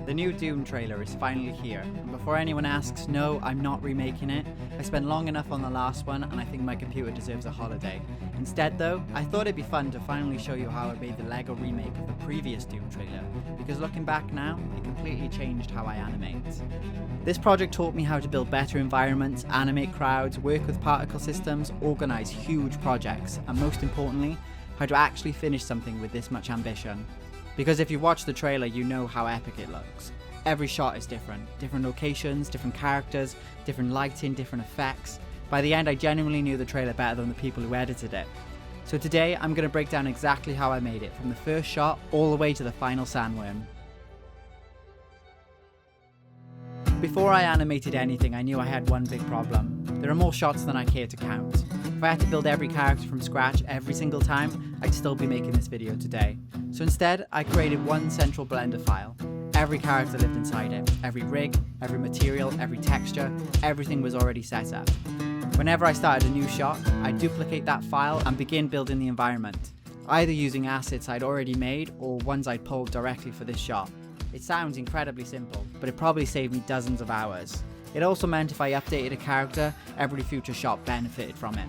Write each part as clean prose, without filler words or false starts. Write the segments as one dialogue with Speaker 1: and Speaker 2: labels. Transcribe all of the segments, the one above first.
Speaker 1: The new Dune trailer is finally here, and before anyone asks, no, I'm not remaking it. I spent long enough on the last one, and I think my computer deserves a holiday. Instead though, I thought it'd be fun to finally show you how I made the LEGO remake of the previous Dune trailer, because looking back now, it completely changed how I animate. This project taught me how to build better environments, animate crowds, work with particle systems, organize huge projects, and most importantly, how to actually finish something with this much ambition. Because if you watch the trailer, you know how epic it looks. Every shot is different. Different locations, different characters, different lighting, different effects. By the end, I genuinely knew the trailer better than the people who edited it. So today, I'm going to break down exactly how I made it, from the first shot all the way to the final sandworm. Before I animated anything, I knew I had one big problem. There are more shots than I care to count. If I had to build every character from scratch every single time, I'd still be making this video today. So instead, I created one central Blender file. Every character lived inside it. Every rig, every material, every texture, everything was already set up. Whenever I started a new shot, I'd duplicate that file and begin building the environment, either using assets I'd already made or ones I'd pulled directly for this shot. It sounds incredibly simple, but it probably saved me dozens of hours. It also meant if I updated a character, every future shot benefited from it.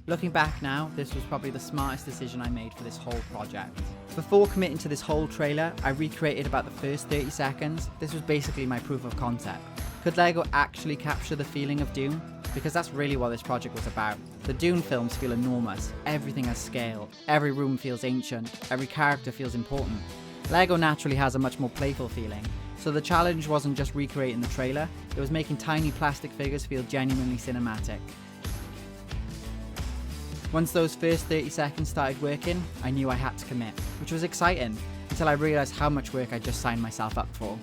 Speaker 1: Looking back now, this was probably the smartest decision I made for this whole project. Before committing to this whole trailer, I recreated about the first 30 seconds. This was basically my proof of concept. Could LEGO actually capture the feeling of Dune? Because that's really what this project was about. The Dune films feel enormous, everything has scale, every room feels ancient, every character feels important. LEGO naturally has a much more playful feeling, so the challenge wasn't just recreating the trailer, it was making tiny plastic figures feel genuinely cinematic. Once those first 30 seconds started working, I knew I had to commit, which was exciting, until I realised how much work I just signed myself up for.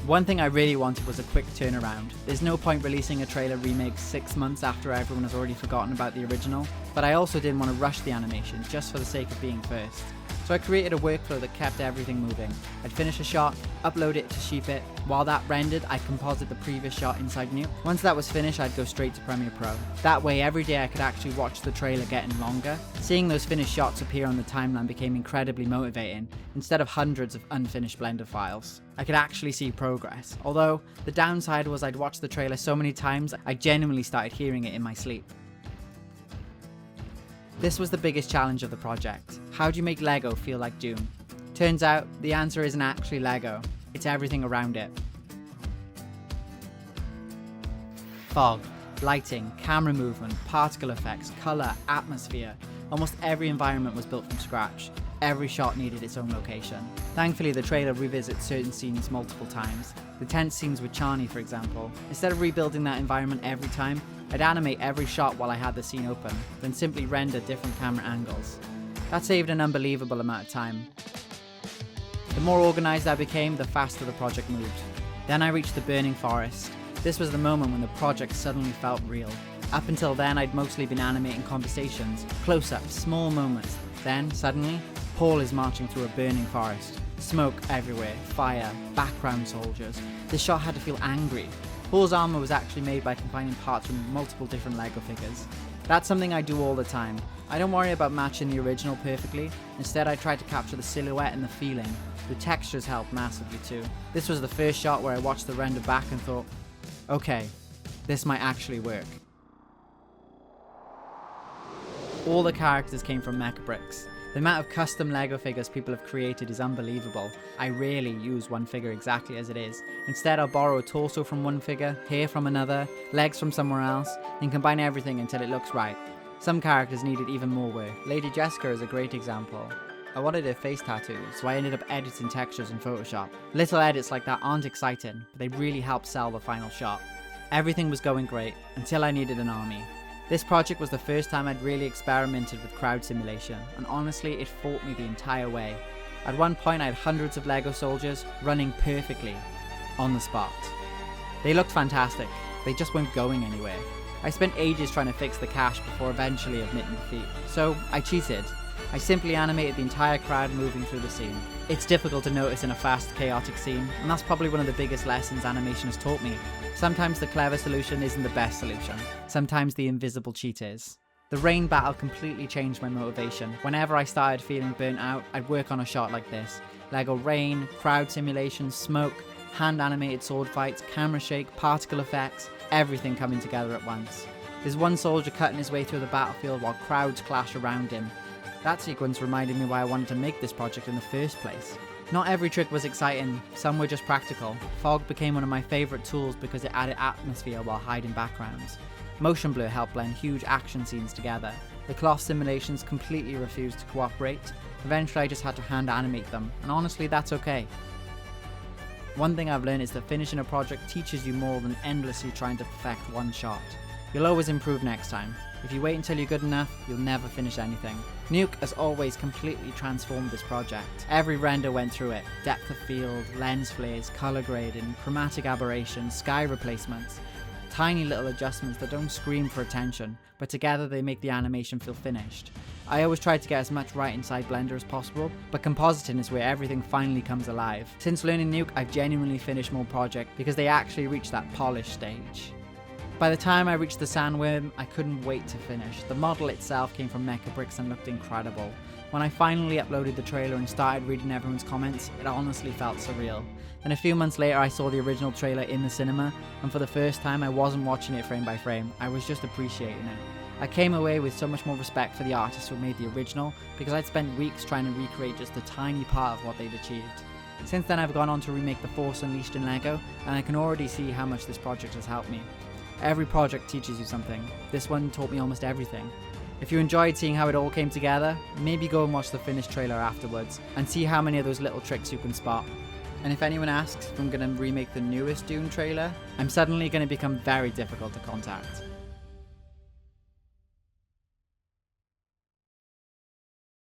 Speaker 1: One thing I really wanted was a quick turnaround. There's no point releasing a trailer remake 6 months after everyone has already forgotten about the original, but I also didn't want to rush the animation just for the sake of being first. So I created a workflow that kept everything moving. I'd finish a shot, upload it to Sheepit. While that rendered, I'd composite the previous shot inside Nuke. Once that was finished, I'd go straight to Premiere Pro. That way, every day I could actually watch the trailer getting longer. Seeing those finished shots appear on the timeline became incredibly motivating, instead of hundreds of unfinished Blender files. I could actually see progress, although the downside was I'd watched the trailer so many times, I genuinely started hearing it in my sleep. This was the biggest challenge of the project. How do you make LEGO feel like Dune? Turns out, the answer isn't actually LEGO, it's everything around it. Fog, lighting, camera movement, particle effects, colour, atmosphere. Almost every environment was built from scratch. Every shot needed its own location. Thankfully, the trailer revisits certain scenes multiple times. The tense scenes with Chani, for example. Instead of rebuilding that environment every time, I'd animate every shot while I had the scene open, then simply render different camera angles. That saved an unbelievable amount of time. The more organised I became, the faster the project moved. Then I reached the burning forest. This was the moment when the project suddenly felt real. Up until then, I'd mostly been animating conversations, close-ups, small moments. Then, suddenly, Paul is marching through a burning forest. Smoke everywhere, fire, background soldiers. This shot had to feel angry. Paul's armor was actually made by combining parts from multiple different LEGO figures. That's something I do all the time. I don't worry about matching the original perfectly. Instead, I try to capture the silhouette and the feeling. The textures help massively too. This was the first shot where I watched the render back and thought, okay, this might actually work. All the characters came from mecha bricks. The amount of custom LEGO figures people have created is unbelievable. I rarely use one figure exactly as it is. Instead, I'll borrow a torso from one figure, hair from another, legs from somewhere else, and combine everything until it looks right. Some characters needed even more work. Lady Jessica is a great example. I wanted her face tattoo, so I ended up editing textures in Photoshop. Little edits like that aren't exciting, but they really help sell the final shot. Everything was going great, until I needed an army. This project was the first time I'd really experimented with crowd simulation, and honestly, it fought me the entire way. At one point, I had hundreds of LEGO soldiers running perfectly on the spot. They looked fantastic, they just weren't going anywhere. I spent ages trying to fix the cache before eventually admitting defeat, so I cheated. I simply animated the entire crowd moving through the scene. It's difficult to notice in a fast, chaotic scene, and that's probably one of the biggest lessons animation has taught me. Sometimes the clever solution isn't the best solution. Sometimes the invisible cheat is. The rain battle completely changed my motivation. Whenever I started feeling burnt out, I'd work on a shot like this. Lego rain, crowd simulations, smoke, hand animated sword fights, camera shake, particle effects, everything coming together at once. There's one soldier cutting his way through the battlefield while crowds clash around him. That sequence reminded me why I wanted to make this project in the first place. Not every trick was exciting, some were just practical. Fog became one of my favourite tools because it added atmosphere while hiding backgrounds. Motion blur helped blend huge action scenes together. The cloth simulations completely refused to cooperate. Eventually I just had to hand animate them, and honestly that's okay. One thing I've learned is that finishing a project teaches you more than endlessly trying to perfect one shot. You'll always improve next time. If you wait until you're good enough, you'll never finish anything. Nuke has always completely transformed this project. Every render went through it. Depth of field, lens flares, color grading, chromatic aberrations, sky replacements. Tiny little adjustments that don't scream for attention, but together they make the animation feel finished. I always try to get as much right inside Blender as possible, but compositing is where everything finally comes alive. Since learning Nuke, I've genuinely finished more projects because they actually reach that polished stage. By the time I reached the sandworm, I couldn't wait to finish. The model itself came from Mecha Bricks and looked incredible. When I finally uploaded the trailer and started reading everyone's comments, it honestly felt surreal. Then a few months later I saw the original trailer in the cinema, and for the first time I wasn't watching it frame by frame, I was just appreciating it. I came away with so much more respect for the artists who made the original, because I'd spent weeks trying to recreate just a tiny part of what they'd achieved. Since then I've gone on to remake The Force Unleashed in LEGO, and I can already see how much this project has helped me. Every project teaches you something. This one taught me almost everything. If you enjoyed seeing how it all came together, maybe go and watch the finished trailer afterwards and see how many of those little tricks you can spot. And if anyone asks if I'm going to remake the newest Dune trailer, I'm suddenly going to become very difficult to contact.